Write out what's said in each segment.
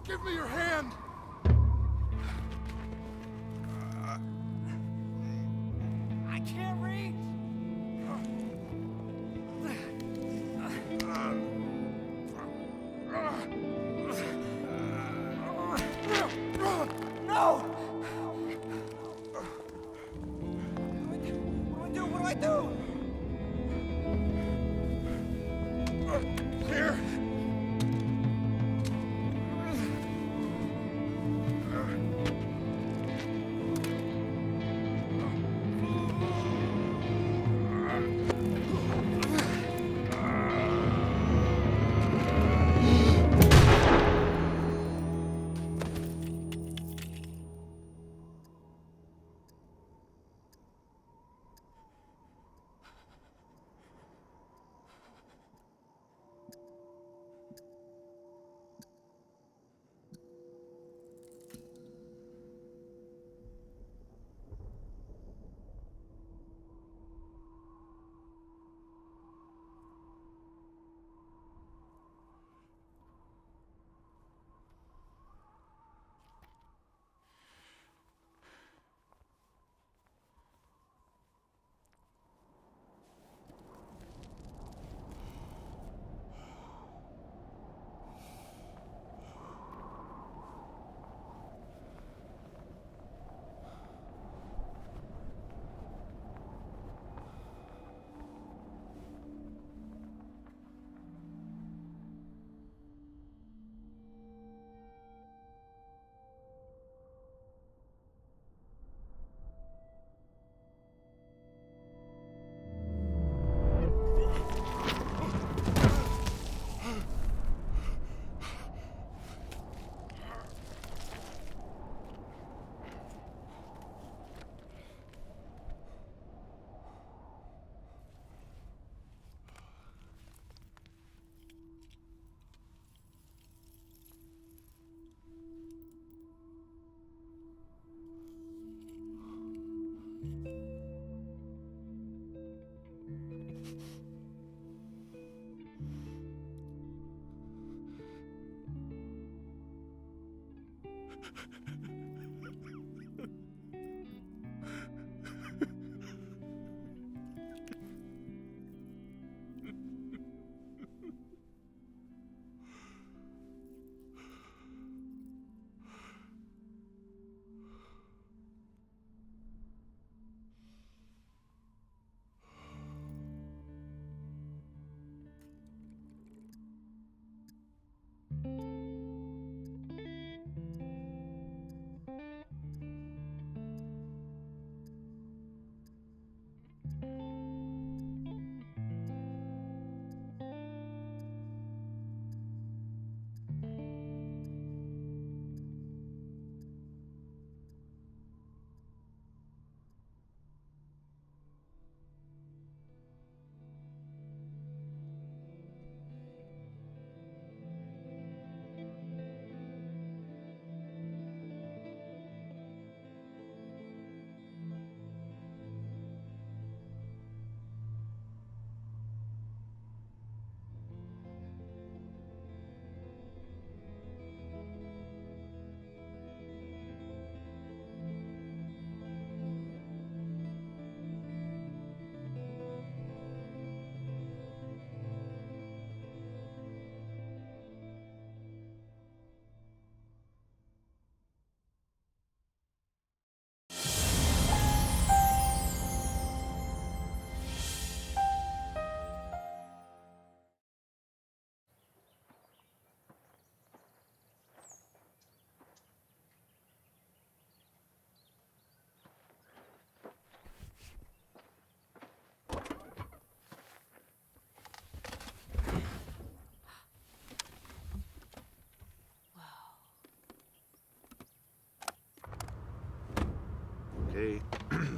Give me your hand! I can't reach! No! What do I do? Here!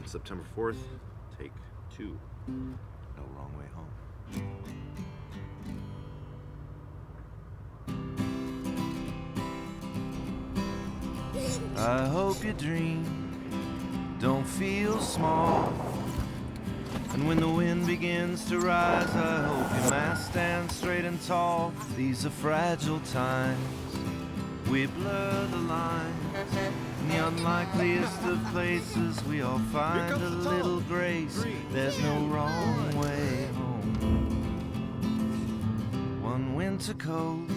September 4th, take 2. No Wrong Way Home. I hope your dream don't feel small, and when the wind begins to rise, I hope your mast stands straight and tall. These are fragile times, we blur the lines. In the unlikeliest of places, we all find a little grace. There's no wrong way home. One winter coat,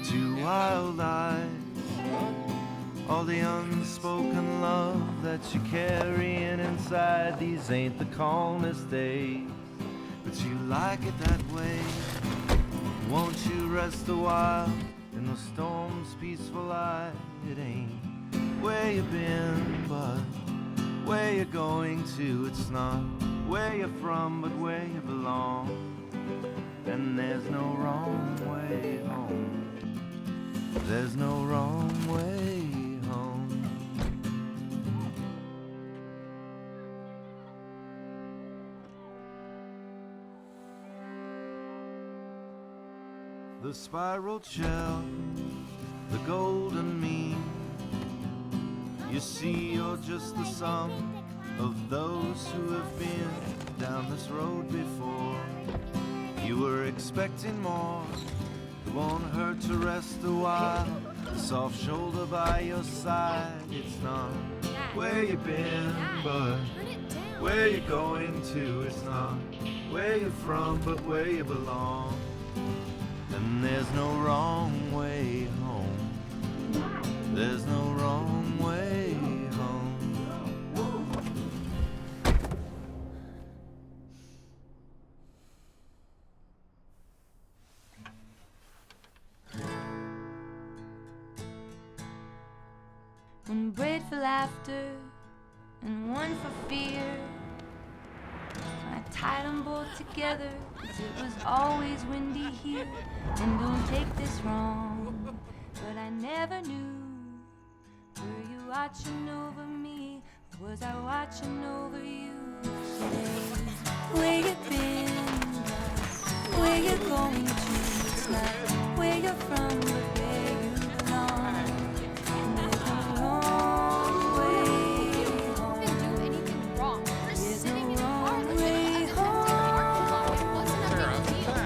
2 wild eyes, all the unspoken love that you're carrying inside. These ain't the calmest days, but you like it that way. Won't you rest a while in the storm's peaceful eye? It ain't where you've been, but where you're going to. It's not where you're from, but where you belong. And there's no wrong way home. There's no wrong way home. The spiral shell, the golden mean. You see, you're just the sum of those who have been down this road before. You were expecting more. It won't hurt to rest a while. A soft shoulder by your side. It's not where you've been, but where you're going to. It's not where you're from, but where you belong. And there's no wrong way home. There's no wrong way home. One braid for laughter and one for fear. I tied them both together 'cause it was always windy here. And don't take this wrong, but I never knew. Were you watching over me, or was I watching over you today? Where you been, where you going to? It's not where you're from, but where you belong. And there's no wrong way home. Didn't do anything wrong. We're There's sitting no in the car wrong listening way to us home. It wasn't a big deal. I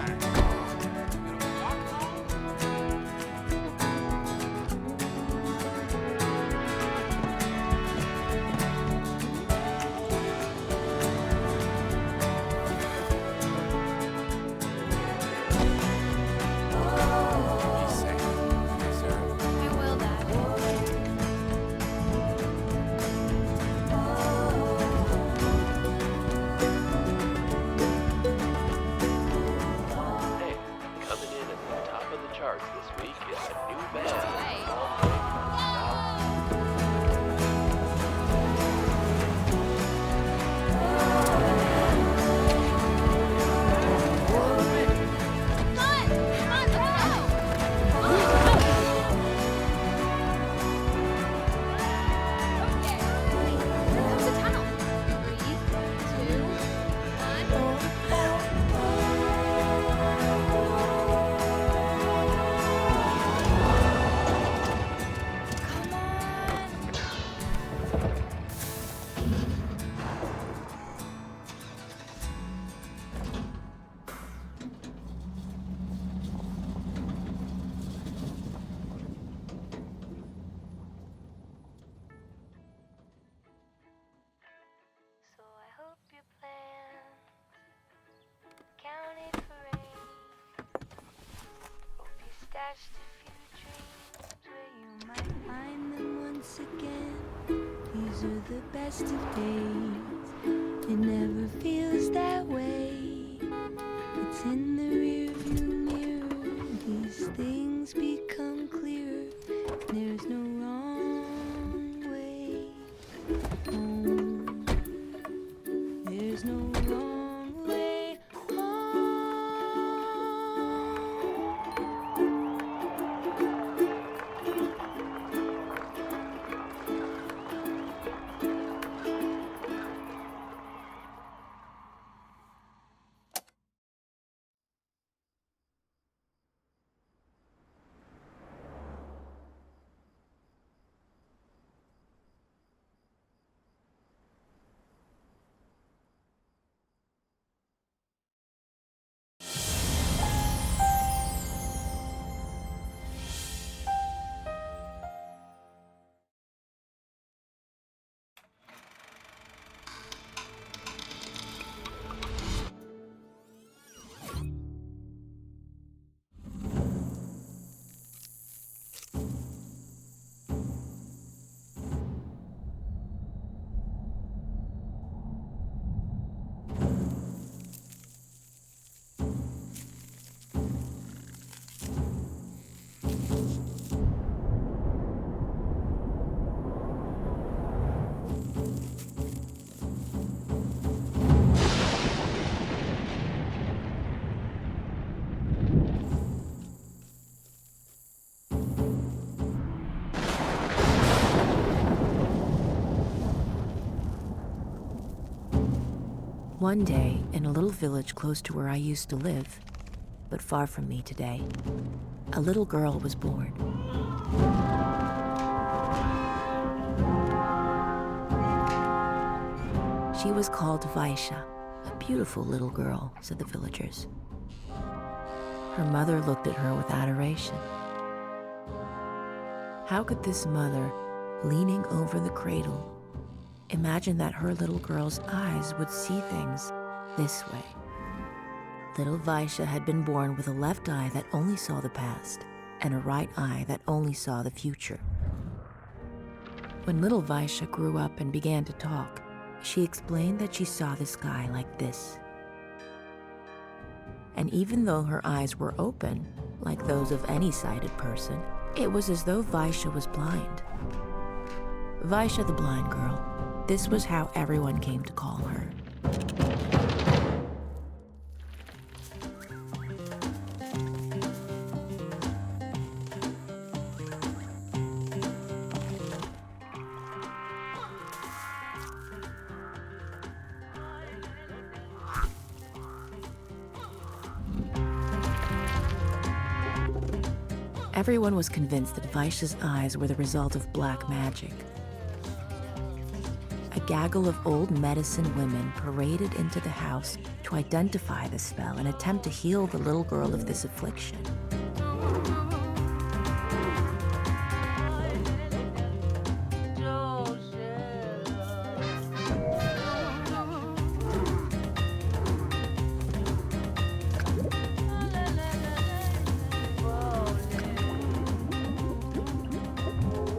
will, Dad. Hey, coming in at the top of the charts this week is a new band. Right. Come on, let's go. Okay, here comes the tunnel. 3, 2, So I hope your plans counted for rain. Hope you stashed a few dreams where you might find them once again. These are the best of days. It never feels that way. It's in the rearview mirror. These things become clearer. There's no wrong way home. There's no wrong way home. One day, in a little village close to where I used to live, but far from me today, a little girl was born. She was called Vaisha, a beautiful little girl, said the villagers. Her mother looked at her with adoration. How could this mother, leaning over the cradle, imagine that her little girl's eyes would see things this way? Little Vaisha had been born with a left eye that only saw the past and a right eye that only saw the future. When little Vaisha grew up and began to talk, she explained that she saw the sky like this. And even though her eyes were open, like those of any sighted person, it was as though Vaisha was blind. Vaisha the blind girl. This was how everyone came to call her. Everyone was convinced that Vaisha's eyes were the result of black magic. A gaggle of old medicine women paraded into the house to identify the spell and attempt to heal the little girl of this affliction.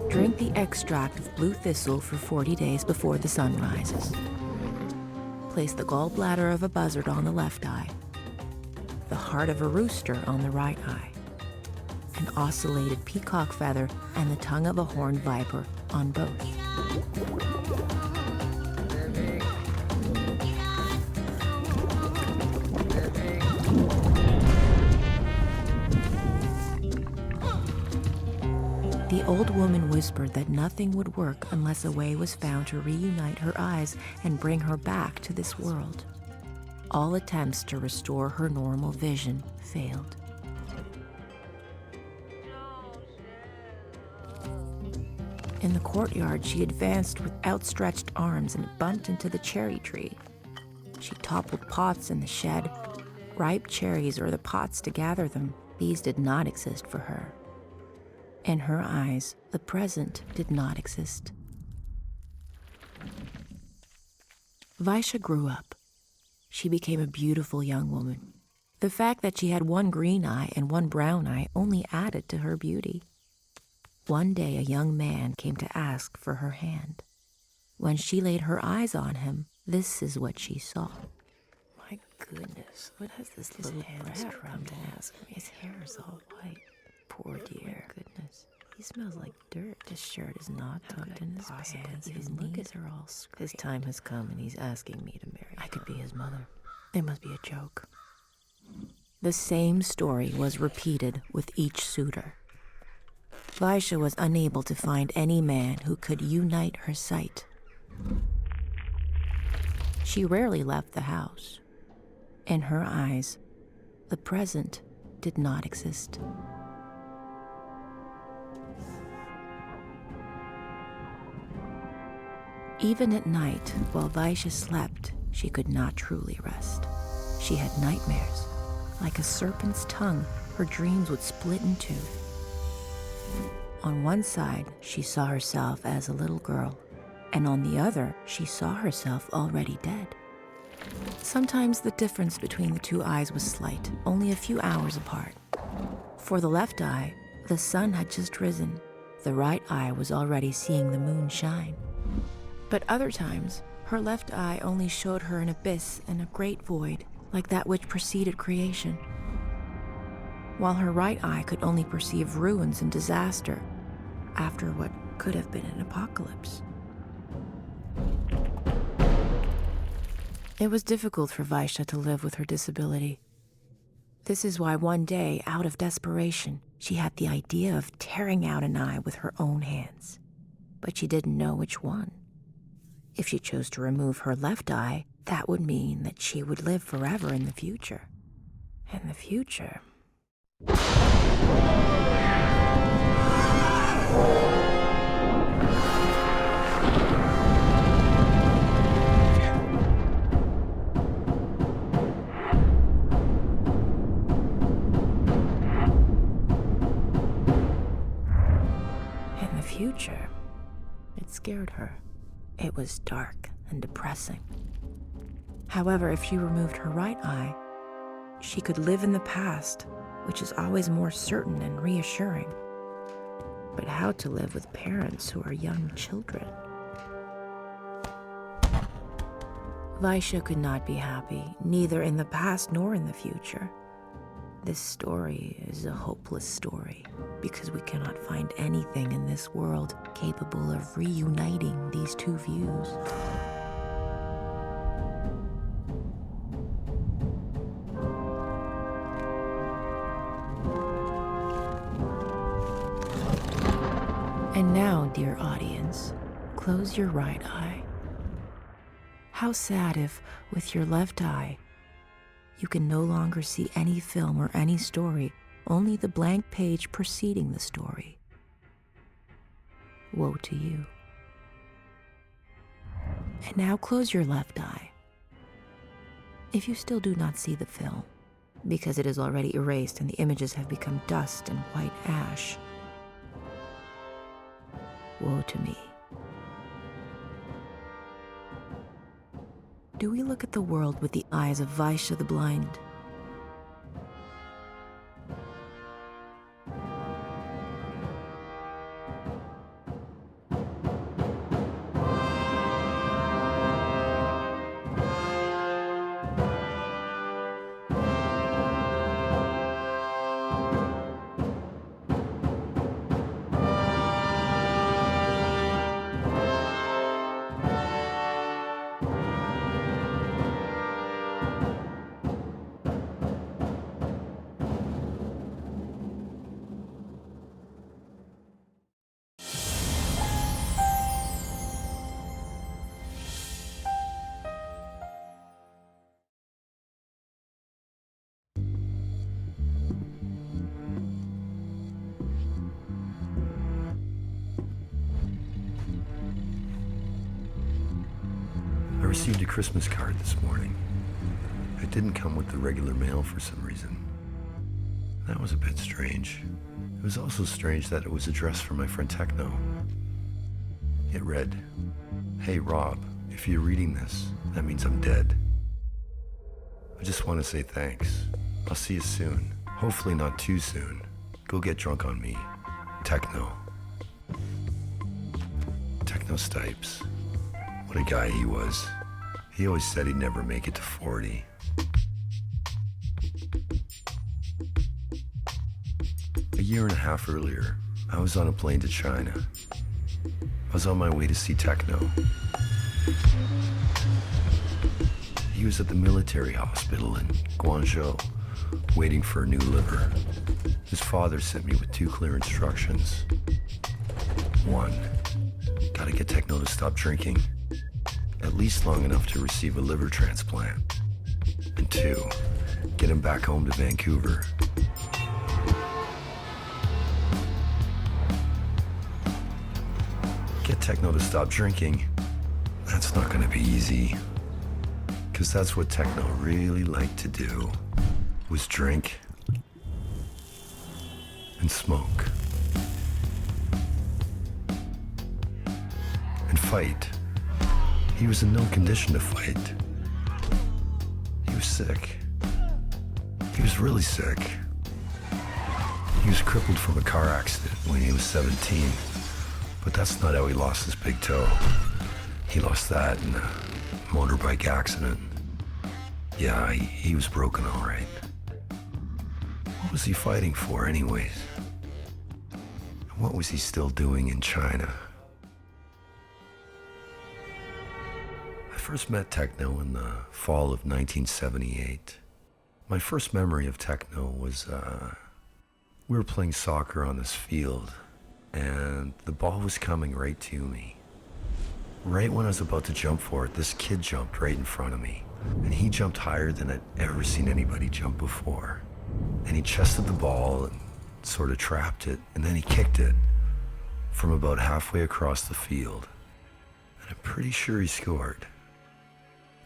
Drink the extract of blue thistle for 40 days before the sun rises. Place the gallbladder of a buzzard on the left eye, the heart of a rooster on the right eye, an ocellated peacock feather, and the tongue of a horned viper on both. The old woman whispered that nothing would work unless a way was found to reunite her eyes and bring her back to this world. All attempts to restore her normal vision failed. In the courtyard, she advanced with outstretched arms and bumped into the cherry tree. She toppled pots in the shed, ripe cherries or the pots to gather them. These did not exist for her. In her eyes, the present did not exist. Vaisha grew up. She became a beautiful young woman. The fact that she had one green eye and one brown eye only added to her beauty. One day, a young man came to ask for her hand. When she laid her eyes on him, this is what she saw. My goodness, what has this little brat come to ask me? His hair is all white. Poor dear. Goodness. He smells like dirt. His shirt is not tucked in his pants. His knees are all scraped. His time has come and he's asking me to marry him. I could be his mother. It must be a joke. The same story was repeated with each suitor. Vaisha was unable to find any man who could unite her sight. She rarely left the house. In her eyes, the present did not exist. Even at night, while Vaisha slept, she could not truly rest. She had nightmares. Like a serpent's tongue, her dreams would split in two. On one side, she saw herself as a little girl, and on the other, she saw herself already dead. Sometimes the difference between the two eyes was slight, only a few hours apart. For the left eye, the sun had just risen. The right eye was already seeing the moon shine. But other times, her left eye only showed her an abyss and a great void, like that which preceded creation, while her right eye could only perceive ruins and disaster after what could have been an apocalypse. It was difficult for Vaisha to live with her disability. This is why one day, out of desperation, she had the idea of tearing out an eye with her own hands. But she didn't know which one. If she chose to remove her left eye, that would mean that she would live forever in the future. And the future... In the future, it scared her. It was dark and depressing. However, if she removed her right eye, she could live in the past, which is always more certain and reassuring. But how to live with parents who are young children? Vaisha could not be happy, neither in the past nor in the future. This story is a hopeless story, because we cannot find anything in this world capable of reuniting these two views. And now, dear audience, close your right eye. How sad if, with your left eye, you can no longer see any film or any story, only the blank page preceding the story. Woe to you. And now close your left eye. If you still do not see the film, because it is already erased and the images have become dust and white ash, woe to me. Do we look at the world with the eyes of Vaisha the blind? I received a Christmas card this morning. It didn't come with the regular mail for some reason. That was a bit strange. It was also strange that it was addressed for my friend Techno. It read, "Hey Rob, if you're reading this, that means I'm dead. I just want to say thanks. I'll see you soon. Hopefully not too soon. Go get drunk on me. Techno." Techno Stipes. What a guy he was. He always said he'd never make it to 40. A year and a half earlier, I was on a plane to China. I was on my way to see Techno. He was at the military hospital in Guangzhou, waiting for a new liver. His father sent me with 2 clear instructions. 1, gotta get Techno to stop drinking, at least long enough to receive a liver transplant. And 2, get him back home to Vancouver. Get Techno to stop drinking? That's not gonna be easy. Because that's what Techno really liked to do, was drink and smoke. And fight. He was in no condition to fight. He was sick. He was really sick. He was crippled from a car accident when he was 17. But that's not how he lost his big toe. He lost that in a motorbike accident. Yeah, he was broken all right. What was he fighting for anyways? And what was he still doing in China? I first met Techno in the fall of 1978. My first memory of Techno was we were playing soccer on this field, and the ball was coming right to me. Right when I was about to jump for it, this kid jumped right in front of me. And he jumped higher than I'd ever seen anybody jump before. And he chested the ball and sort of trapped it, and then he kicked it from about halfway across the field. And I'm pretty sure he scored.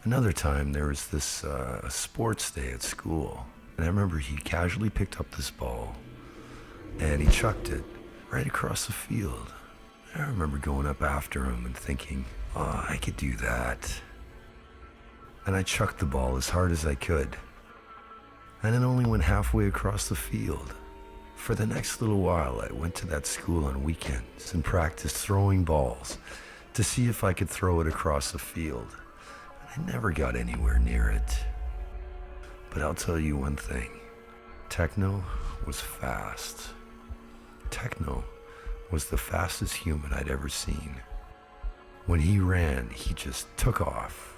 Another time, there was this sports day at school, and I remember he casually picked up this ball, and he chucked it right across the field. I remember going up after him and thinking, oh, I could do that. And I chucked the ball as hard as I could. And it only went halfway across the field. For the next little while, I went to that school on weekends and practiced throwing balls to see if I could throw it across the field. And I never got anywhere near it. But I'll tell you one thing. Techno was fast. Techno was the fastest human I'd ever seen. When he ran, he just took off.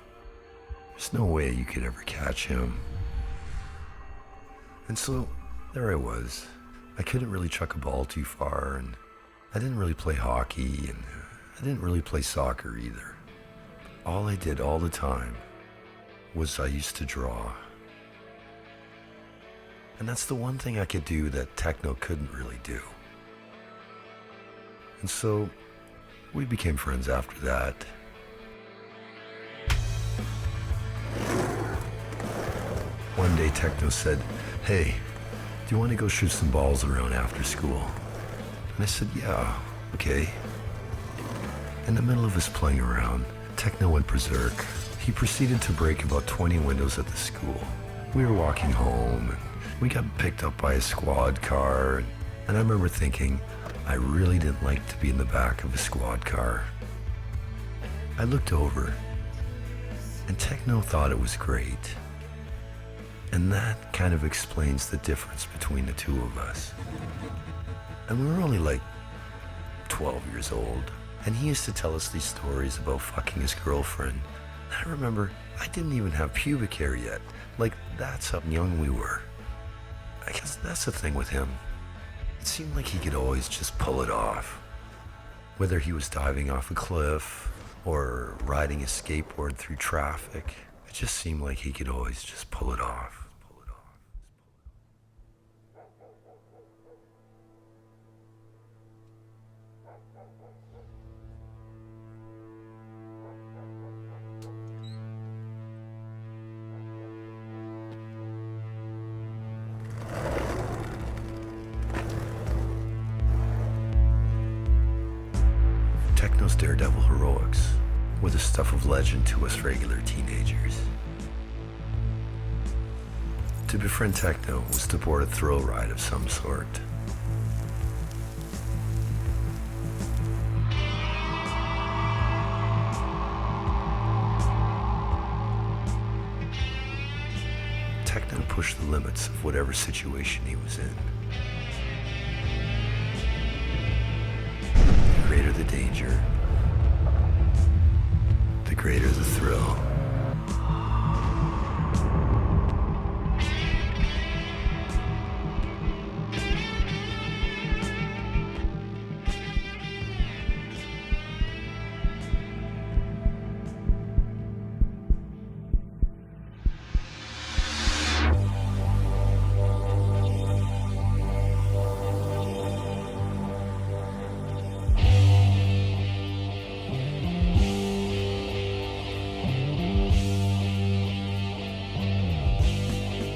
There's no way you could ever catch him. And so, there I was. I couldn't really chuck a ball too far, and I didn't really play hockey, and I didn't really play soccer either. All I did all the time was I used to draw. And that's the one thing I could do that Techno couldn't really do. And so, we became friends after that. One day Techno said, hey, do you want to go shoot some balls around after school? And I said, yeah, okay. In the middle of us playing around, Techno went berserk. He proceeded to break about 20 windows at the school. We were walking home, and we got picked up by a squad car, and I remember thinking, I really didn't like to be in the back of a squad car. I looked over, and Techno thought it was great. And that kind of explains the difference between the two of us. And we were only like 12 years old, and he used to tell us these stories about fucking his girlfriend. I remember I didn't even have pubic hair yet. Like, that's how young we were. I guess that's the thing with him. It seemed like he could always just pull it off. Whether he was diving off a cliff or riding a skateboard through traffic, it just seemed like he could always just pull it off. Techno's daredevil heroics were the stuff of legend to us regular teenagers. To befriend Techno was to board a thrill ride of some sort. Techno pushed the limits of whatever situation he was in. The greater the danger, the greater the thrill.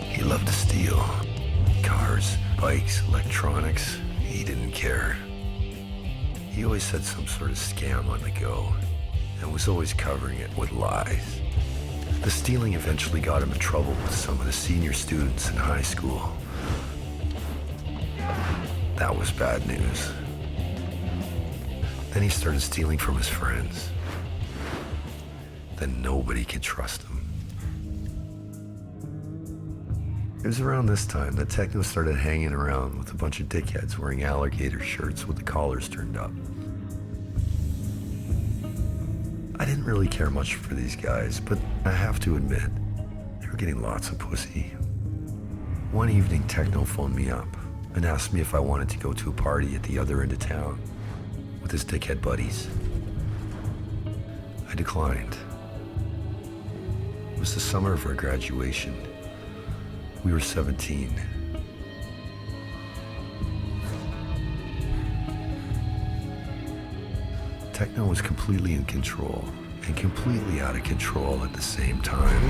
He loved to steal. Cars, bikes, electronics. He didn't care. He always had some sort of scam on the go and was always covering it with lies. The stealing eventually got him in trouble with some of the senior students in high school. That was bad news. Then he started stealing from his friends. Then nobody could trust him. It was around this time that Techno started hanging around with a bunch of dickheads wearing alligator shirts with the collars turned up. I didn't really care much for these guys, but I have to admit, they were getting lots of pussy. One evening, Techno phoned me up and asked me if I wanted to go to a party at the other end of town with his dickhead buddies. declined. It was the summer of our graduation. We were 17. Techno was completely in control and completely out of control at the same time.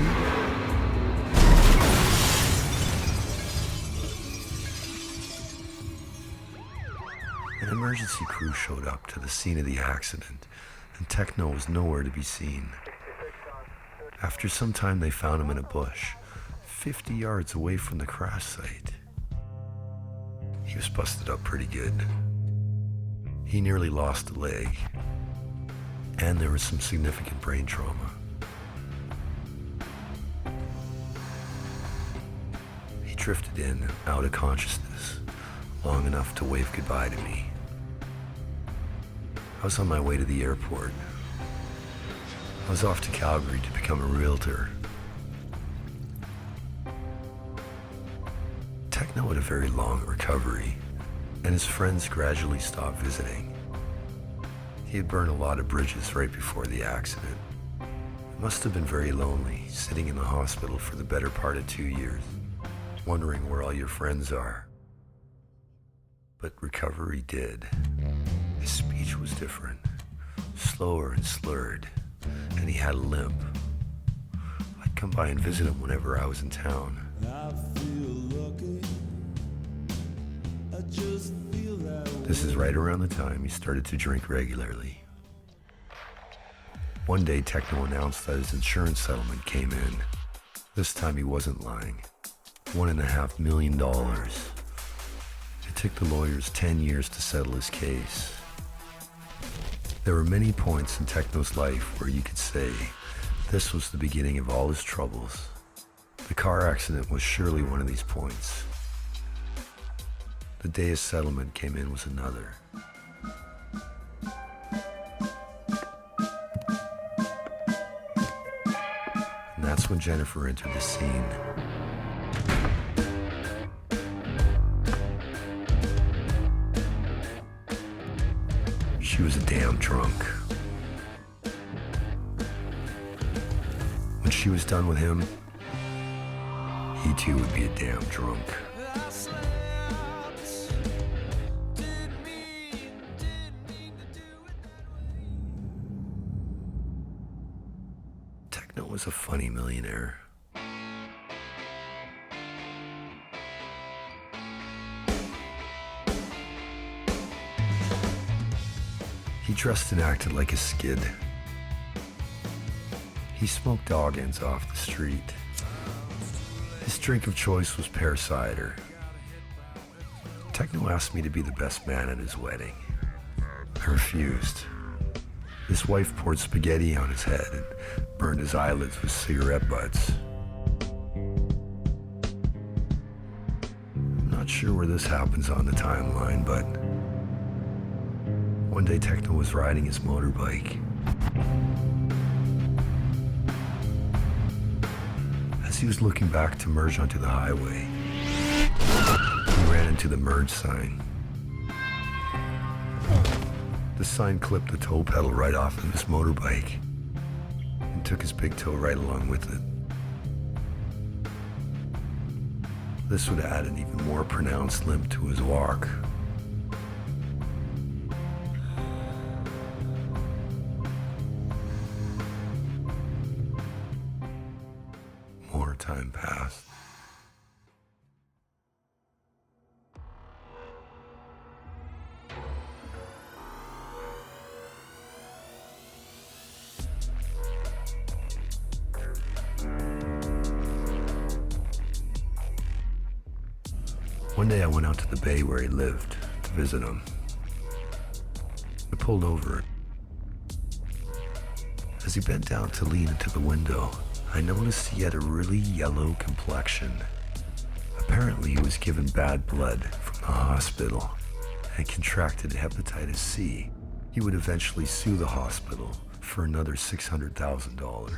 An emergency crew showed up to the scene of the accident, and Techno was nowhere to be seen. After some time, they found him in a bush, 50 yards away from the crash site. He was busted up pretty good. He nearly lost a leg, and there was some significant brain trauma. He drifted in and out of consciousness long enough to wave goodbye to me. I was on my way to the airport. I was off to Calgary to become a realtor. Techno had a very long recovery, and his friends gradually stopped visiting. He had burned a lot of bridges right before the accident. It must have been very lonely, sitting in the hospital for the better part of 2 years, wondering where all your friends are. But recovery did. His speech was different, slower and slurred, and he had a limp. I'd come by and visit him whenever I was in town. This is right around the time he started to drink regularly. One day, Techno announced that his insurance settlement came in. This time he wasn't lying. $1.5 million. It took the lawyers 10 years to settle his case. There were many points in Techno's life where you could say this was the beginning of all his troubles. The car accident was surely one of these points. The day his settlement came in was another. And that's when Jennifer entered the scene. She was a damn drunk. When she was done with him, he too would be a damn drunk. Techno was a funny millionaire. He dressed and acted like a skid. He smoked dog ends off the street. His drink of choice was pear cider. Techno asked me to be the best man at his wedding. I refused. His wife poured spaghetti on his head and burned his eyelids with cigarette butts. I'm not sure where this happens on the timeline, but one day Techno was riding his motorbike. As he was looking back to merge onto the highway, he ran into the merge sign. The sign clipped the toe pedal right off of his motorbike and took his big toe right along with it. This would add an even more pronounced limp to his walk. More time passed. One day I went out to the bay where he lived to visit him. I pulled over. As he bent down to lean into the window, I noticed he had a really yellow complexion. Apparently he was given bad blood from the hospital and contracted hepatitis C. He would eventually sue the hospital for another $600,000.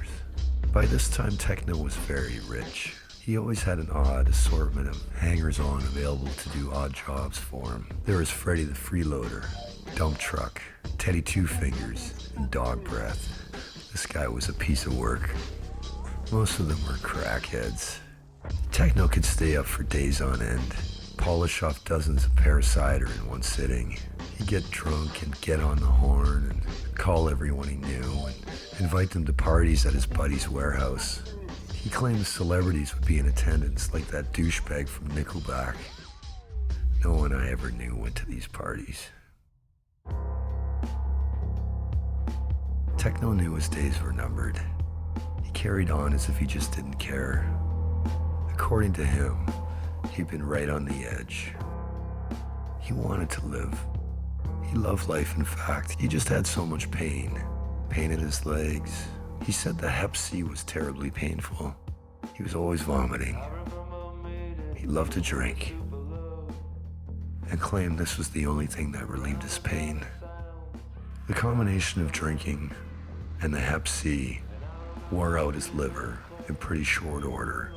By this time, Techno was very rich. He always had an odd assortment of hangers-on available to do odd jobs for him. There was Freddy the Freeloader, Dump Truck, Teddy Two Fingers, and Dog Breath. This guy was a piece of work. Most of them were crackheads. Techno could stay up for days on end, polish off dozens of pear cider in one sitting. He'd get drunk and get on the horn and call everyone he knew and invite them to parties at his buddy's warehouse. He claimed celebrities would be in attendance, like that douchebag from Nickelback. No one I ever knew went to these parties. Techno knew his days were numbered. He carried on as if he just didn't care. According to him, he'd been right on the edge. He wanted to live. He loved life, in fact. He just had so much pain. Pain in his legs. He said the Hep C was terribly painful. He was always vomiting. He loved to drink and claimed this was the only thing that relieved his pain. The combination of drinking and the Hep C wore out his liver in pretty short order.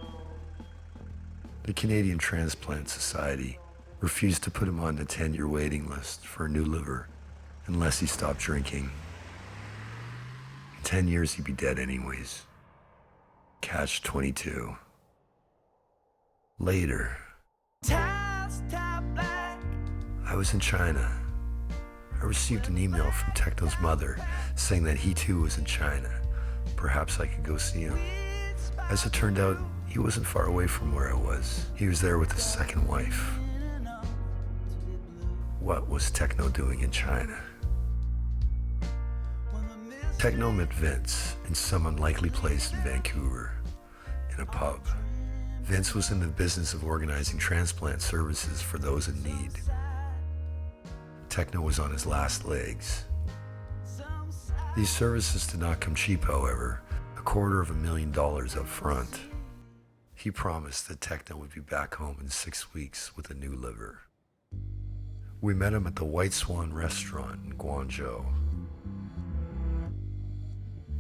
The Canadian Transplant Society refused to put him on the 10-year waiting list for a new liver unless he stopped drinking. In 10 years, he'd be dead anyways. Catch 22. Later, I was in China. I received an email from Techno's mother saying that he too was in China. Perhaps I could go see him. As it turned out, he wasn't far away from where I was. He was there with his second wife. What was Techno doing in China? Techno met Vince in some unlikely place in Vancouver, in a pub. Vince was in the business of organizing transplant services for those in need. Techno was on his last legs. These services did not come cheap, however, $250,000 up front. He promised that Techno would be back home in 6 weeks with a new liver. We met him at the White Swan restaurant in Guangzhou.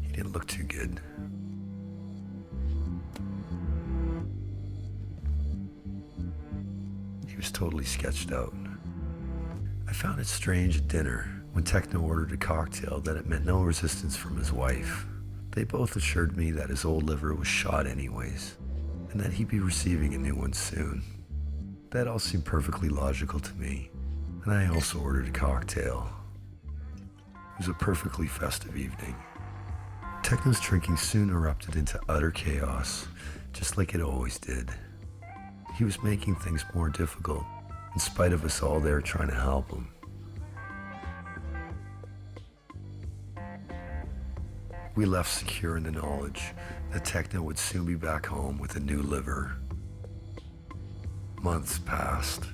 He didn't look too good. He was totally sketched out. I found it strange at dinner when Techno ordered a cocktail that it meant no resistance from his wife. They both assured me that his old liver was shot anyways, and that he'd be receiving a new one soon. That all seemed perfectly logical to me, and I also ordered a cocktail. It was a perfectly festive evening. Techno's drinking soon erupted into utter chaos, just like it always did. He was making things more difficult, in spite of us all there trying to help him. We left secure in the knowledge that Techno would soon be back home with a new liver. Months passed.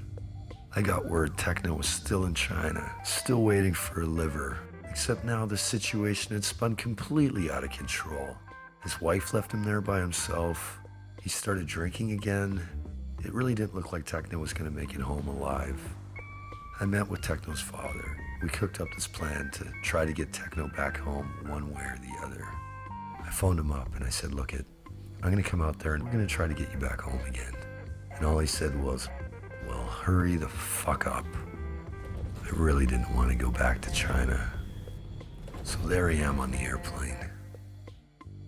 I got word Techno was still in China, still waiting for a liver, except now the situation had spun completely out of control. His wife left him there by himself. He started drinking again. It really didn't look like Techno was going to make it home alive. I met with Techno's father. We cooked up this plan to try to get Techno back home one way or the other. I phoned him up and I said, look, I'm going to come out there and we're going to try to get you back home again. And all he said was, well, hurry the fuck up. I really didn't want to go back to China. So there I am on the airplane.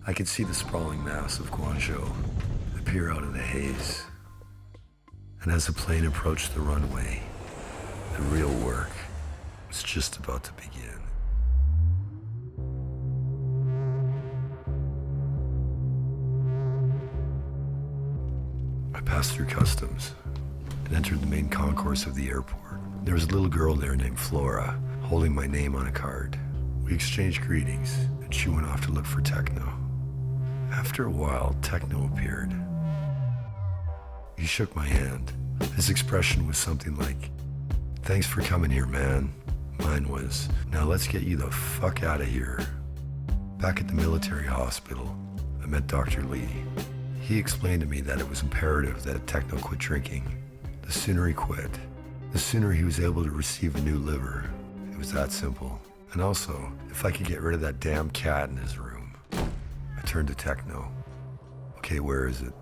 I could see the sprawling mass of Guangzhou appear out of the haze. And as the plane approached the runway, the real work was just about to begin. I passed through customs and entered the main concourse of the airport. There was a little girl there named Flora, holding my name on a card. We exchanged greetings, and she went off to look for Techno. After a while, Techno appeared. He shook my hand. His expression was something like, thanks for coming here, man. Mine was, now let's get you the fuck out of here. Back at the military hospital, I met Dr. Lee. He explained to me that it was imperative that Techno quit drinking. The sooner he quit, the sooner he was able to receive a new liver. It was that simple. And also, if I could get rid of that damn cat in his room. I turned to Techno. Okay, where is it?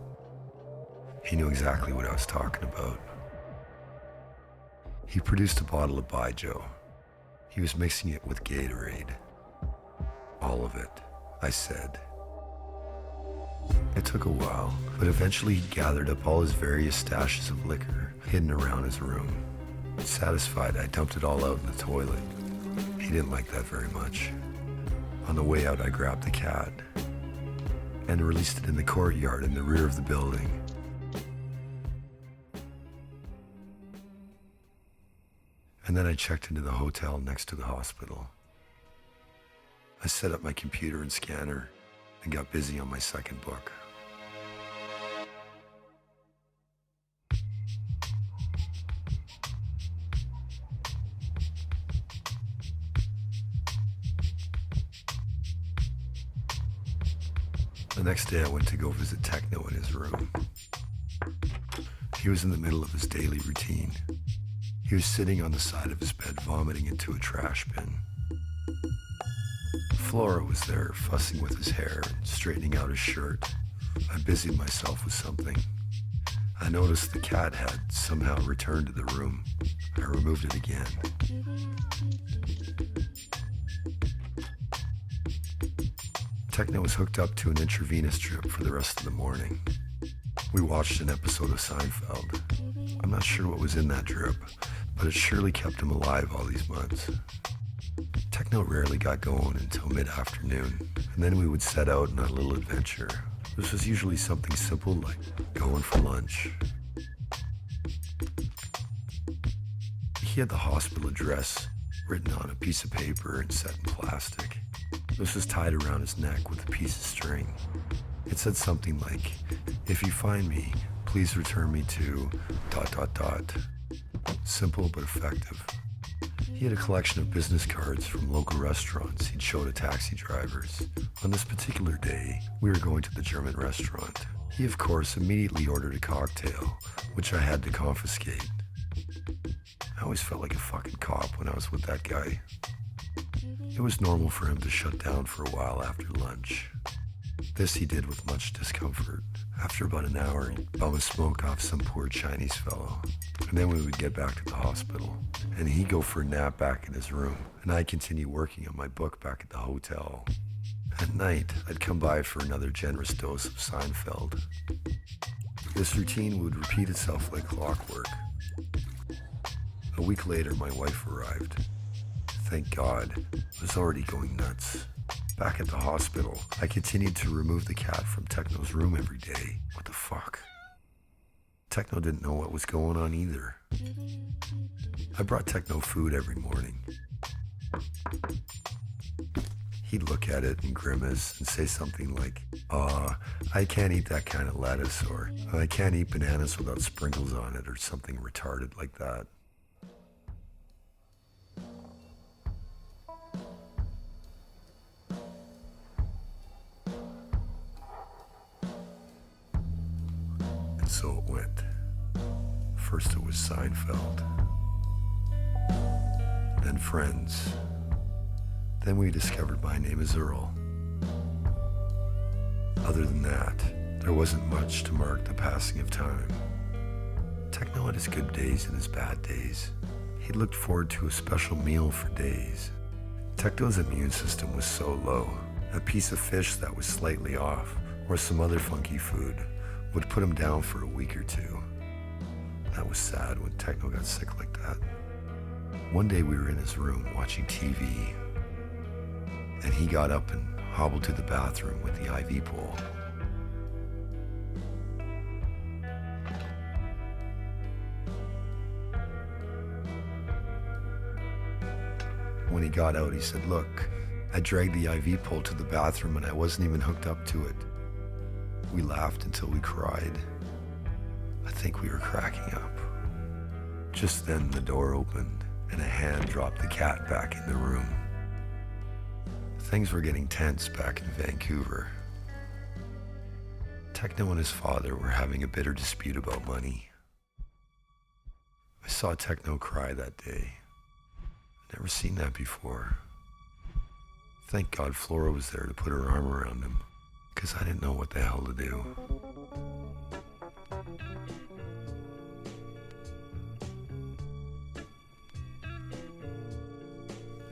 He knew exactly what I was talking about. He produced a bottle of Baijiu. He was mixing it with Gatorade. All of it. I said. It took a while, but eventually he gathered up all his various stashes of liquor hidden around his room. Satisfied, I dumped it all out in the toilet. He didn't like that very much. On the way out, I grabbed the cat and released it in the courtyard in the rear of the building. And then I checked into the hotel next to the hospital. I set up my computer and scanner and got busy on my second book. The next day I went to go visit Techno in his room. He was in the middle of his daily routine. He was sitting on the side of his bed vomiting into a trash bin. Flora was there fussing with his hair and straightening out his shirt. I busied myself with something. I noticed the cat had somehow returned to the room. I removed it again. Techno was hooked up to an intravenous drip for the rest of the morning. We watched an episode of Seinfeld. I'm not sure what was in that drip, but it surely kept him alive all these months. Techno rarely got going until mid-afternoon, and then we would set out on a little adventure. This was usually something simple like going for lunch. He had the hospital address written on a piece of paper and set in plastic. This was tied around his neck with a piece of string. It said something like, "If you find me, please return me to ... Simple but effective. He had a collection of business cards from local restaurants he'd show to taxi drivers. On this particular day, we were going to the German restaurant. He, of course, immediately ordered a cocktail, which I had to confiscate. I always felt like a fucking cop when I was with that guy. It was normal for him to shut down for a while after lunch. This he did with much discomfort. After about an hour, he'd bum a smoke off some poor Chinese fellow. And then we would get back to the hospital. And he'd go for a nap back in his room. And I'd continue working on my book back at the hotel. At night, I'd come by for another generous dose of Seinfeld. This routine would repeat itself like clockwork. A week later, my wife arrived. Thank God, I was already going nuts. Back at the hospital, I continued to remove the cat from Techno's room every day. What the fuck? Techno didn't know what was going on either. I brought Techno food every morning. He'd look at it and grimace and say something like, I can't eat that kind of lettuce, or I can't eat bananas without sprinkles on it, or something retarded like that. So it went. First it was Seinfeld, then Friends, then we discovered My Name is Earl. Other than that, there wasn't much to mark the passing of time. Techno had his good days and his bad days. He'd looked forward to a special meal for days. Techno's immune system was so low, a piece of fish that was slightly off, or some other funky food, would put him down for a week or two. That was sad when Techno got sick like that. One day we were in his room watching TV, and he got up and hobbled to the bathroom with the IV pole. When he got out, he said, "Look, I dragged the IV pole to the bathroom and I wasn't even hooked up to it." We laughed until we cried. I think we were cracking up. Just then the door opened and a hand dropped the cat back in the room. Things were getting tense back in Vancouver. Techno and his father were having a bitter dispute about money. I saw Techno cry that day. Never seen that before. Thank God Flora was there to put her arm around him, because I didn't know what the hell to do.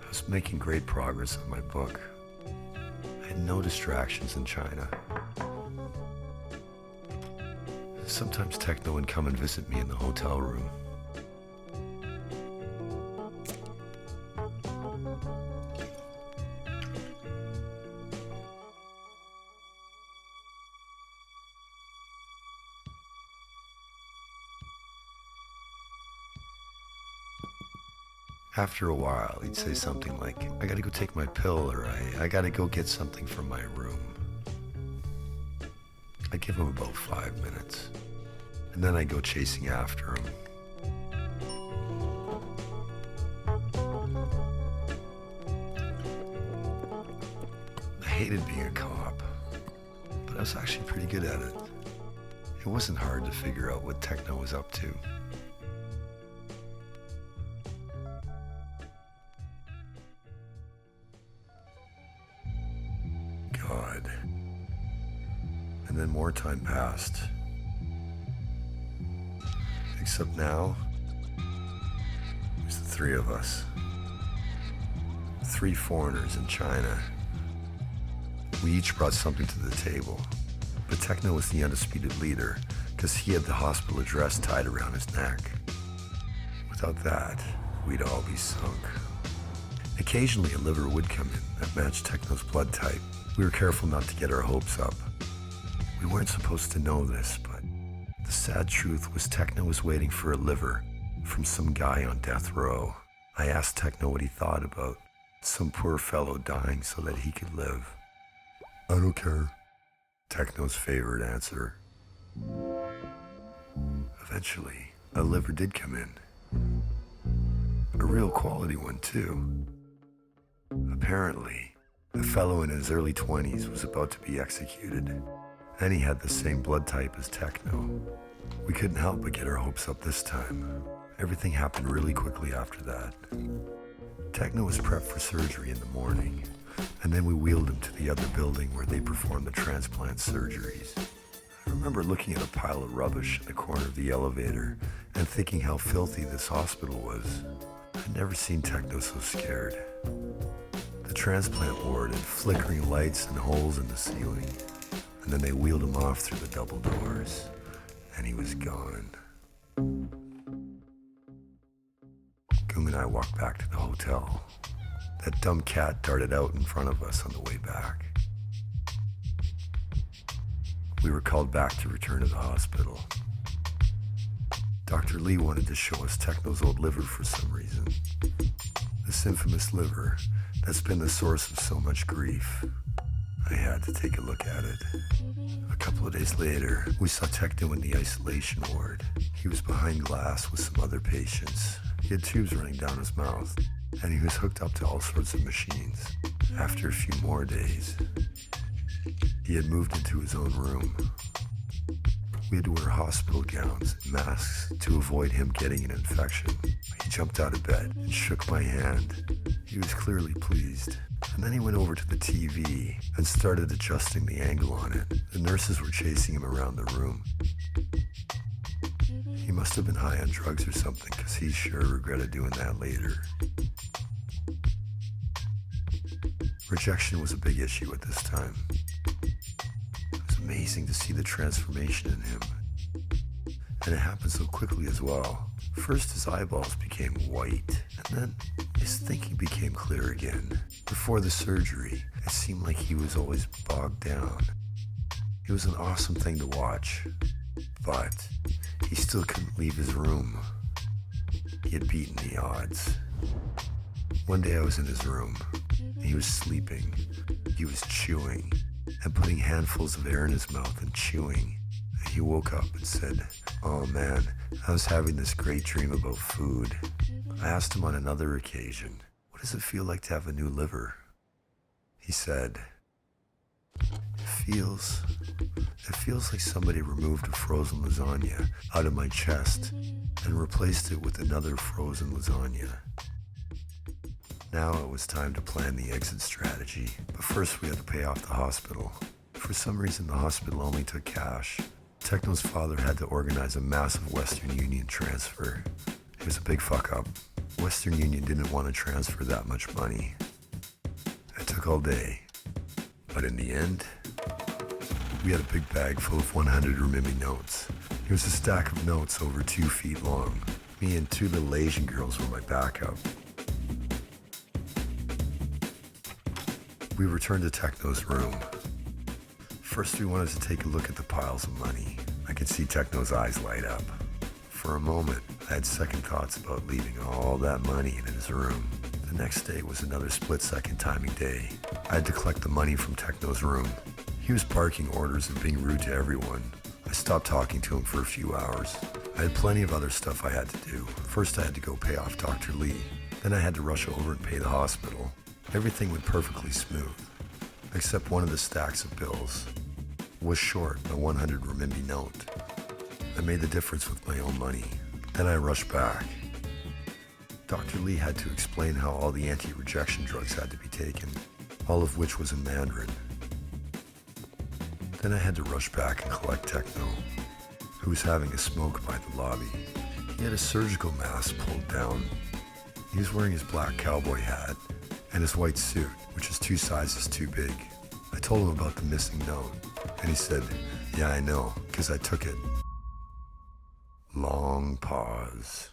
I was making great progress on my book. I and no distractions in China. Sometimes Techno would come and visit me in the hotel room. After a while, he'd say something like, I gotta go take my pill, or I gotta go get something from my room. I'd give him about 5 minutes, and then I'd go chasing after him. I hated being a cop, but I was actually pretty good at it. It wasn't hard to figure out what Techno was up to. God. And then more time passed. Except now, there's the three of us. 3 foreigners in China. We each brought something to the table, but Techno was the undisputed leader because he had the hospital address tied around his neck. Without that, we'd all be sunk. Occasionally a liver would come in that matched Techno's blood type. We were careful not to get our hopes up. We weren't supposed to know this, but the sad truth was Techno was waiting for a liver from some guy on death row. I asked Techno what he thought about some poor fellow dying so that he could live. I don't care. Techno's favorite answer. Eventually, a liver did come in. A real quality one, too. Apparently, a fellow in his early 20s was about to be executed, and he had the same blood type as Techno. We couldn't help but get our hopes up this time. Everything happened really quickly after that. Techno was prepped for surgery in the morning, and then we wheeled him to the other building where they performed the transplant surgeries. I remember looking at a pile of rubbish in the corner of the elevator and thinking how filthy this hospital was. I'd never seen Techno so scared. The transplant ward had flickering lights and holes in the ceiling, and then they wheeled him off through the double doors, and he was gone. Gung and I walked back to the hotel. That dumb cat darted out in front of us on the way back. We were called back to return to the hospital. Dr. Lee wanted to show us Techno's old liver for some reason. This infamous liver that's been the source of so much grief. I had to take a look at it. A couple of days later, we saw Techno in the isolation ward. He was behind glass with some other patients. He had tubes running down his mouth, and he was hooked up to all sorts of machines. After a few more days, he had moved into his own room. We had to wear hospital gowns and masks to avoid him getting an infection. He jumped out of bed and shook my hand. He was clearly pleased. And then he went over to the TV and started adjusting the angle on it. The nurses were chasing him around the room. He must have been high on drugs or something, because he sure regretted doing that later. Rejection was a big issue at this time. It was amazing to see the transformation in him. And it happened so quickly as well. First his eyeballs became white, and then his thinking became clear again. Before the surgery, it seemed like he was always bogged down. It was an awesome thing to watch, but he still couldn't leave his room. He had beaten the odds. One day I was in his room. He was sleeping. He was chewing and putting handfuls of air in his mouth and chewing. And he woke up and said, "Oh man, I was having this great dream about food." I asked him on another occasion, "What does it feel like to have a new liver?" He said, It feels like somebody removed a frozen lasagna out of my chest and replaced it with another frozen lasagna." Now it was time to plan the exit strategy, but first we had to pay off the hospital. For some reason, the hospital only took cash. Techno's father had to organize a massive Western Union transfer. It was a big fuck up. Western Union didn't want to transfer that much money. It took all day, But in the end, we had a big bag full of 100 renminbi notes. It was a stack of notes over 2 feet long. Me and 2 little Asian girls were my backup. We returned to Techno's room. First, we wanted to take a look at the piles of money. I could see Techno's eyes light up. For a moment, I had second thoughts about leaving all that money in his room. The next day was another split-second timing day. I had to collect the money from Techno's room. He was barking orders and being rude to everyone. I stopped talking to him for a few hours. I had plenty of other stuff I had to do. First, I had to go pay off Dr. Lee. Then I had to rush over and pay the hospital. Everything went perfectly smooth, except one of the stacks of bills was short a 100 renminbi note. I made the difference with my own money. Then I rushed back. Dr. Lee had to explain how all the anti-rejection drugs had to be taken, all of which was in Mandarin. Then I had to rush back and collect Techno, who was having a smoke by the lobby. He had a surgical mask pulled down. He was wearing his black cowboy hat and his white suit, which is 2 sizes too big. I told him about the missing note, and he said, "Yeah, I know, because I took it." Long pause.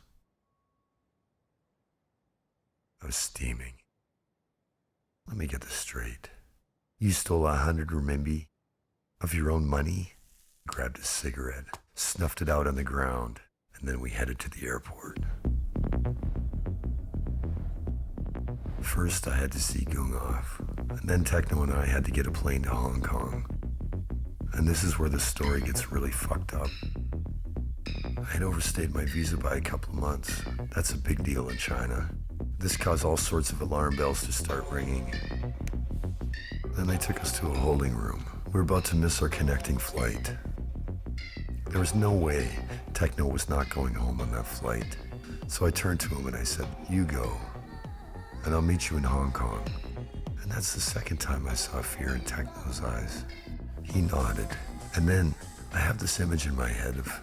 I was steaming. Let me get this straight. You stole 100 renminbi of your own money? He grabbed a cigarette, snuffed it out on the ground, and then we headed to the airport. First, I had to see Gung off, and then Techno and I had to get a plane to Hong Kong. And this is where the story gets really fucked up. I had overstayed my visa by a couple of months. That's a big deal in China. This caused all sorts of alarm bells to start ringing. Then they took us to a holding room. We were about to miss our connecting flight. There was no way Techno was not going home on that flight. So I turned to him and I said, "You go, and I'll meet you in Hong Kong." And that's the second time I saw fear in Techno's eyes. He nodded, and then I have this image in my head of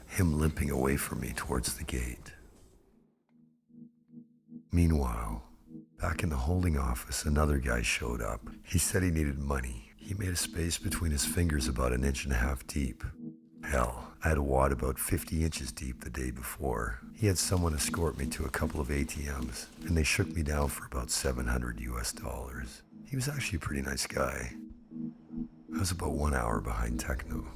him limping away from me towards the gate. Meanwhile, back in the holding office, another guy showed up. He said he needed money. He made a space between his fingers about 1.5 inches deep. Hell, I had a wad about 50 inches deep the day before. He had someone escort me to a couple of ATMs, and they shook me down for about $700. He was actually a pretty nice guy. I was about 1 hour behind Techno.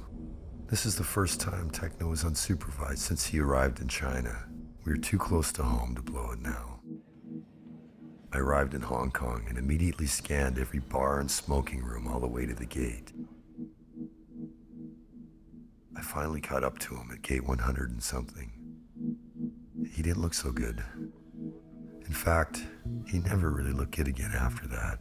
This is the first time Techno was unsupervised since he arrived in China. We were too close to home to blow it now. I arrived in Hong Kong and immediately scanned every bar and smoking room all the way to the gate. I finally caught up to him at gate 100 and something. He didn't look so good. In fact, he never really looked good again after that.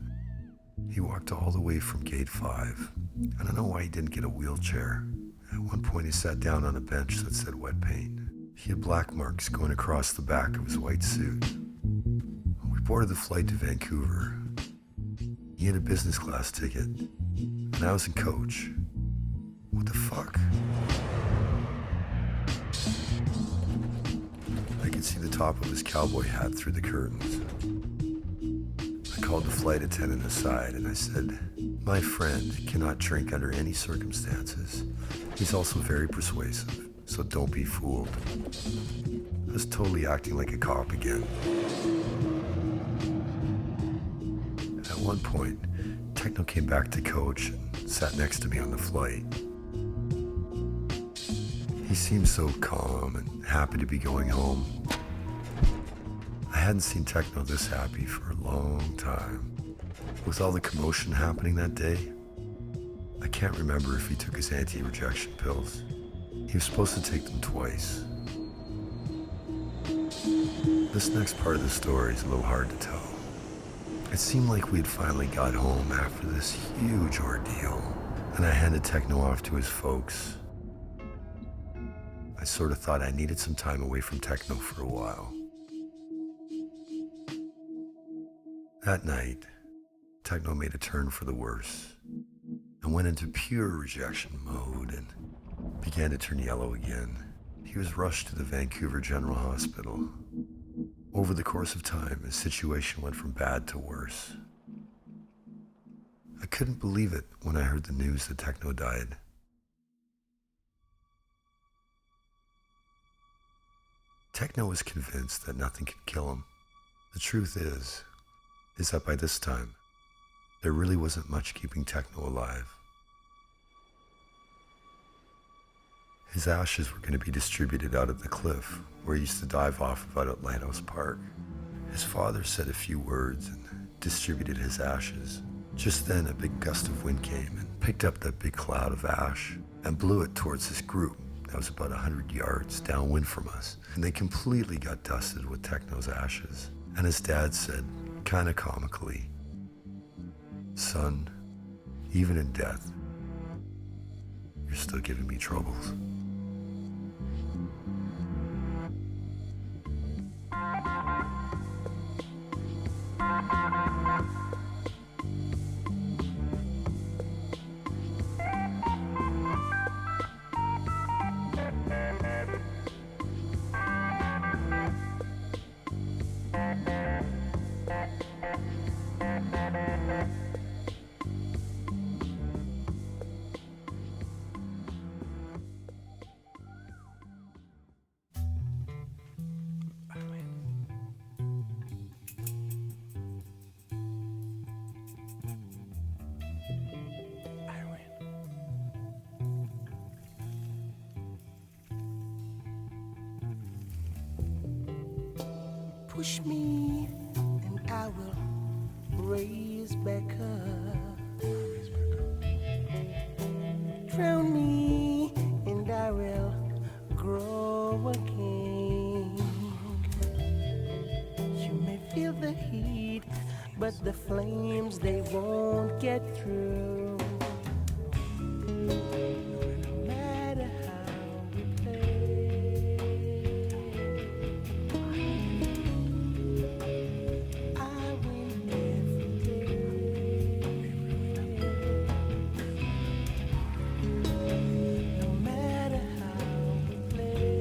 He walked all the way from gate 5. I don't know why he didn't get a wheelchair. At one point he sat down on a bench that said wet paint. He had black marks going across the back of his white suit. We boarded the flight to Vancouver. He had a business class ticket, and I was in coach. What the fuck? I could see the top of his cowboy hat through the curtains. I called the flight attendant aside and I said, "My friend cannot drink under any circumstances. He's also very persuasive, so don't be fooled." I was totally acting like a cop again. At one point, Techno came back to coach and sat next to me on the flight. He seemed so calm and happy to be going home. I hadn't seen Techno this happy for a long time. With all the commotion happening that day, I can't remember if he took his anti-rejection pills. He was supposed to take them twice. This next part of the story is a little hard to tell. It seemed like we'd finally got home after this huge ordeal, and I handed Techno off to his folks. I sort of thought I needed some time away from Techno for a while. That night, Techno made a turn for the worse and went into pure rejection mode and began to turn yellow again. He was rushed to the Vancouver General Hospital. Over the course of time, his situation went from bad to worse. I couldn't believe it when I heard the news that Techno died. Techno was convinced that nothing could kill him. The truth is that by this time, there really wasn't much keeping Techno alive. His ashes were going to be distributed out at the cliff where he used to dive off of out at Lighthouse Park. His father said a few words and distributed his ashes. Just then, a big gust of wind came and picked up that big cloud of ash and blew it towards this group that was about 100 yards downwind from us. And they completely got dusted with Techno's ashes. And his dad said, kind of comically, "Son, even in death, you're still giving me troubles." Push me and I will raise back up. Drown me and I will grow again. You may feel the heat, but the flames, they won't get through. No matter how we play, I win every day. No matter how we play.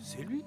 C'est lui?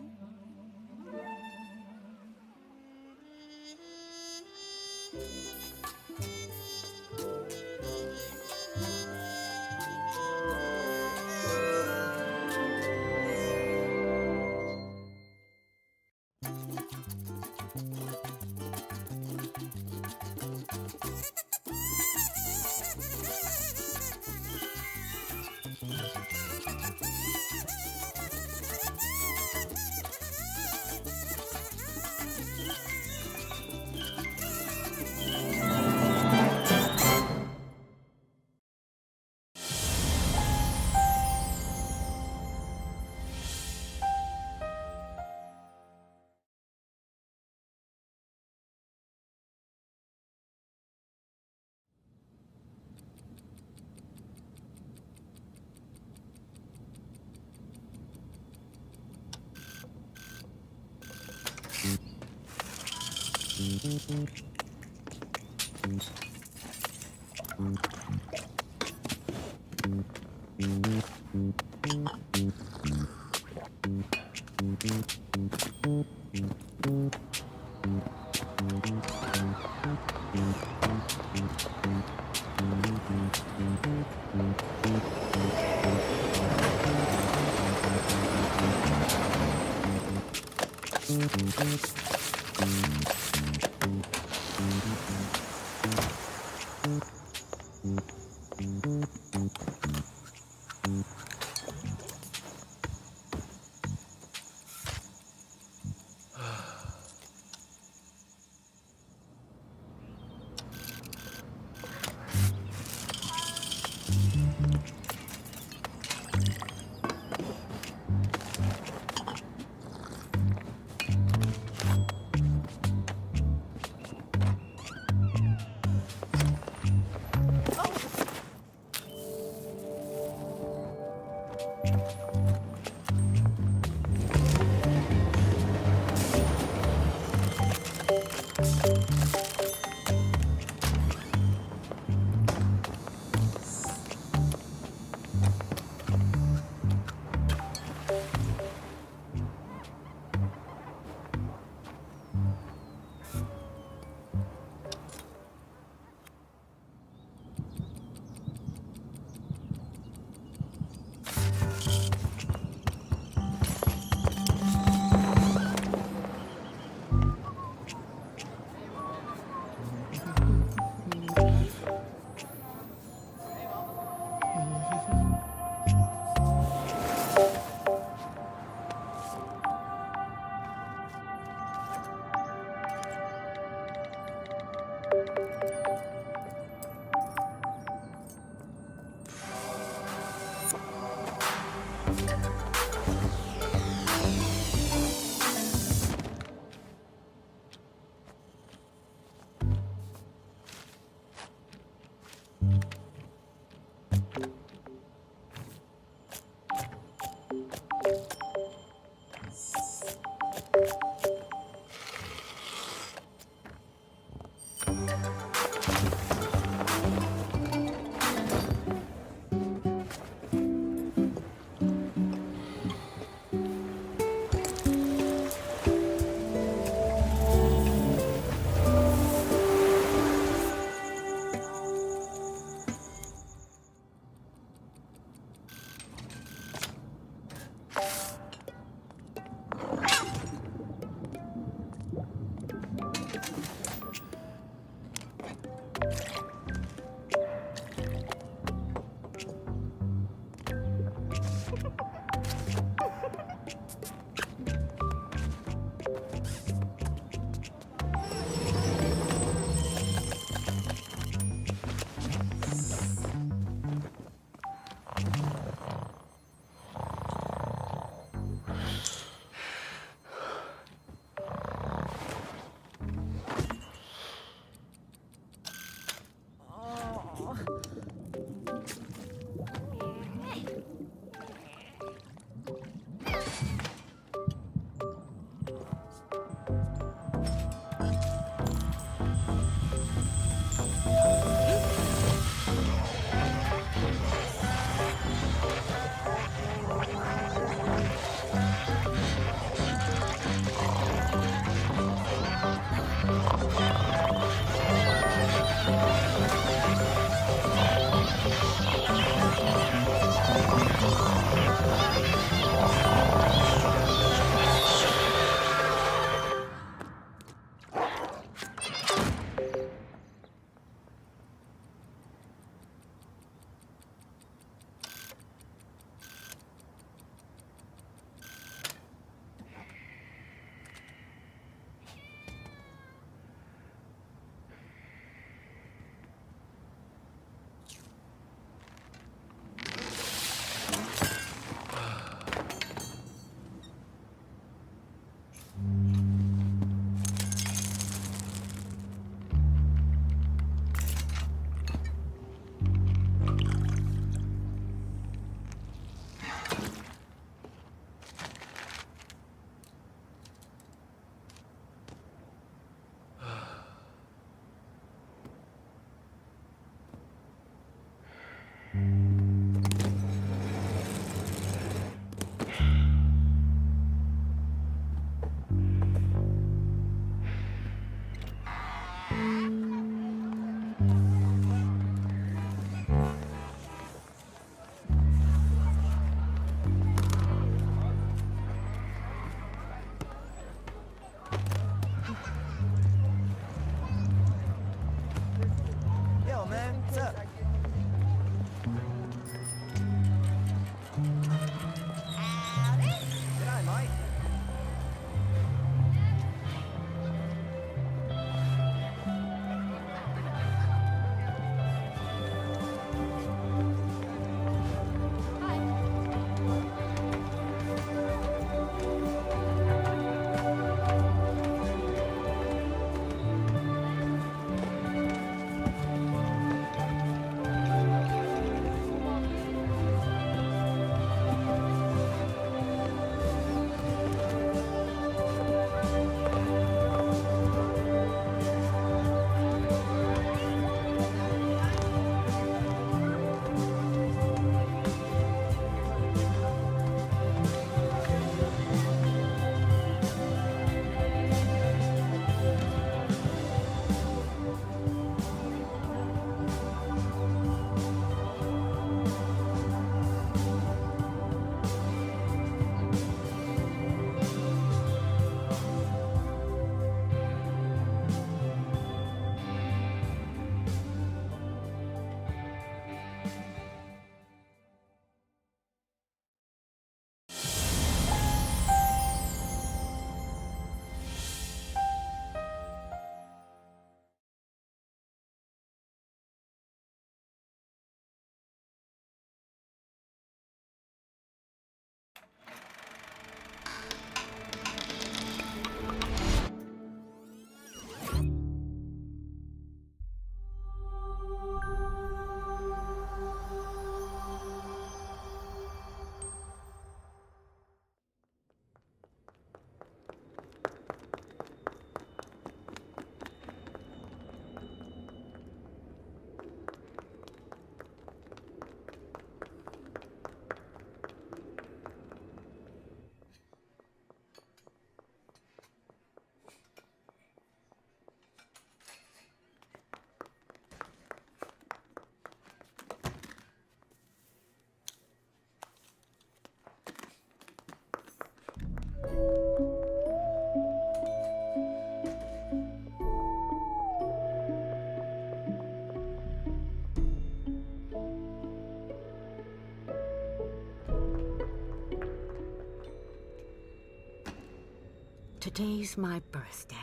Today's my birthday,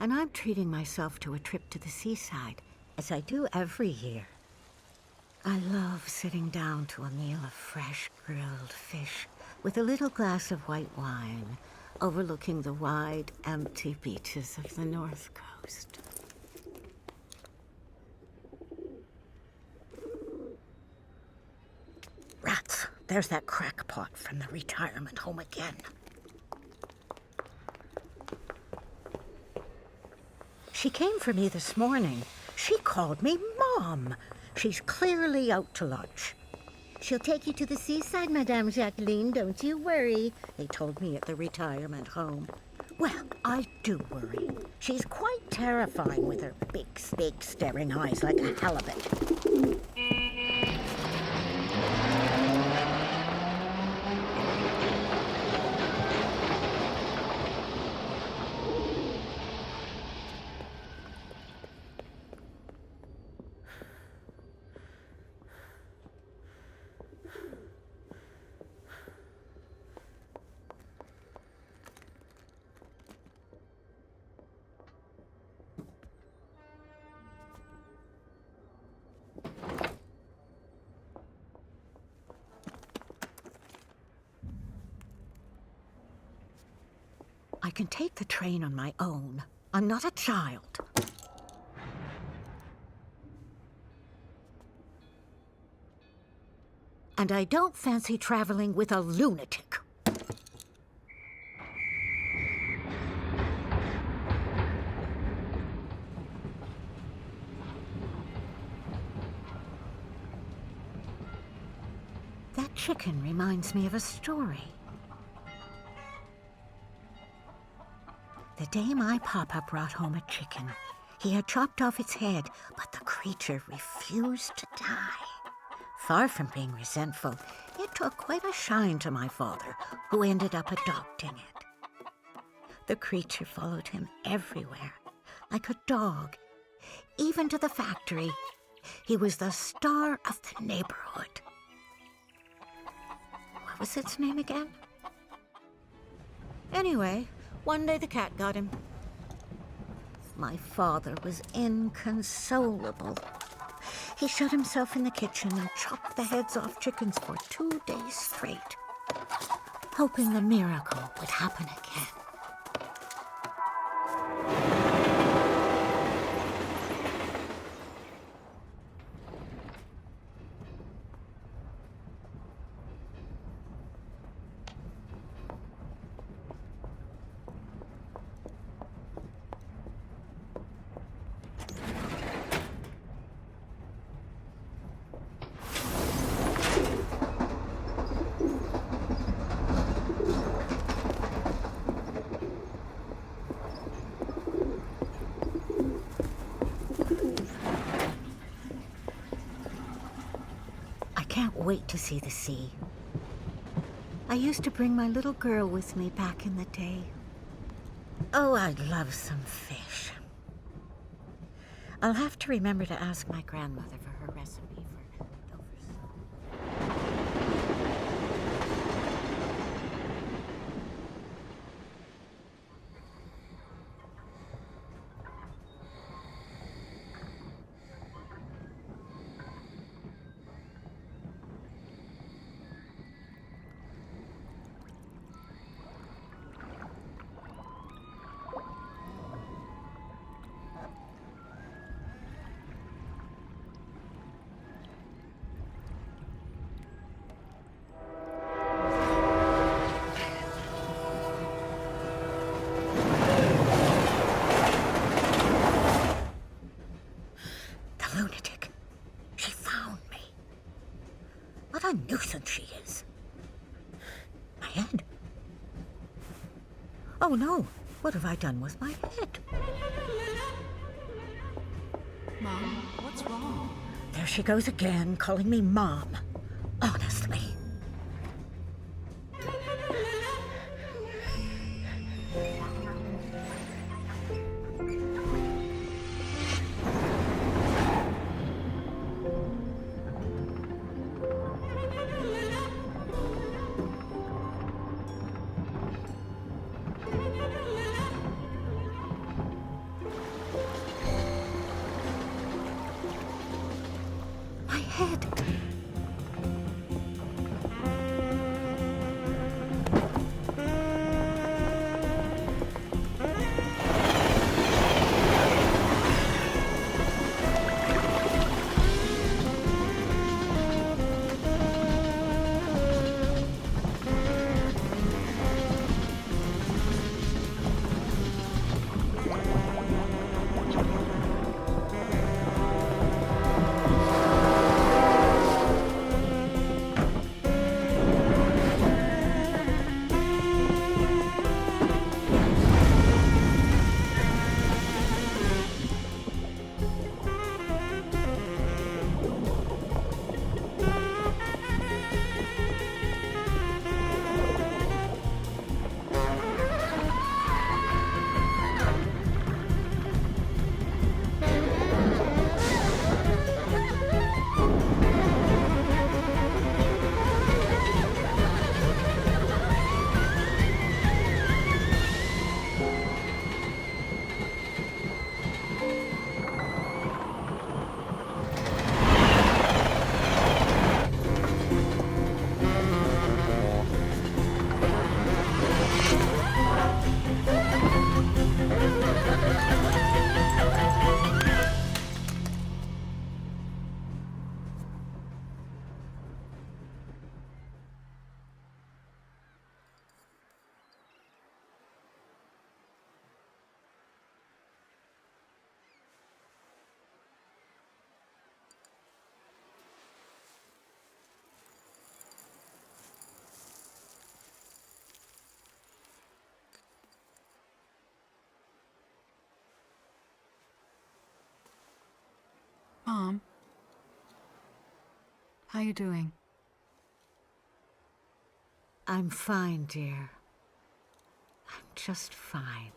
and I'm treating myself to a trip to the seaside, as I do every year. I love sitting down to a meal of fresh grilled fish with a little glass of white wine, overlooking the wide, empty beaches of the North Coast. Rats, there's that crackpot from the retirement home again. She came for me this morning. She called me Mom. She's clearly out to lunch. She'll take you to the seaside, Madame Jacqueline, don't you worry, they told me at the retirement home. Well, I do worry. She's quite terrifying with her big staring eyes like a halibut. I can take the train on my own. I'm not a child. And I don't fancy traveling with a lunatic. That chicken reminds me of a story. The day my papa brought home a chicken, he had chopped off its head, but the creature refused to die. Far from being resentful, it took quite a shine to my father, who ended up adopting it. The creature followed him everywhere, like a dog, even to the factory. He was the star of the neighborhood. What was its name again? Anyway, one day the cat got him. My father was inconsolable. He shut himself in the kitchen and chopped the heads off chickens for 2 days straight, hoping the miracle would happen again. Wait to see the sea. I used to bring my little girl with me back in the day. Oh, I'd love some fish. I'll have to remember to ask my grandmother for her recipe for Dover sauce. What a nuisance she is. My head. Oh no, what have I done with my head? Mom, what's wrong? There she goes again, calling me Mom. Honestly. How you doing? I'm fine, dear. I'm just fine.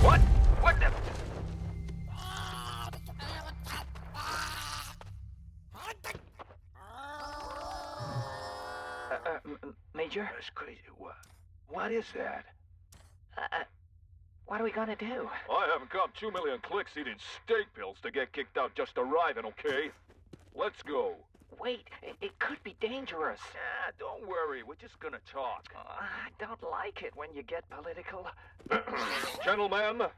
What? What the? Major? That's crazy. What is that? What are we gonna do? I haven't got 2 million clicks eating steak pills to get kicked out just arriving, okay? Let's go. Wait, it could be dangerous. Ah, don't worry, we're just gonna talk. I don't like it when you get political. Gentlemen,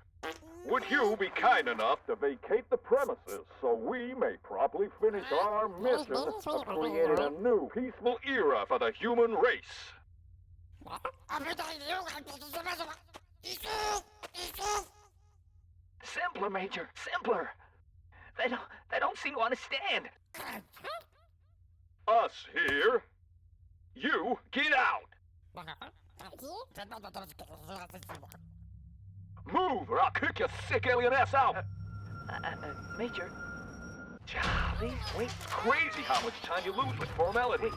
would you be kind enough to vacate the premises so we may properly finish our mission of creating a new peaceful era for the human race? Simpler, Major, simpler. They don't seem to understand. Us here. You get out. Move or I'll kick your sick alien ass out. Major. Charlie, wait, crazy how much time you lose with formalities.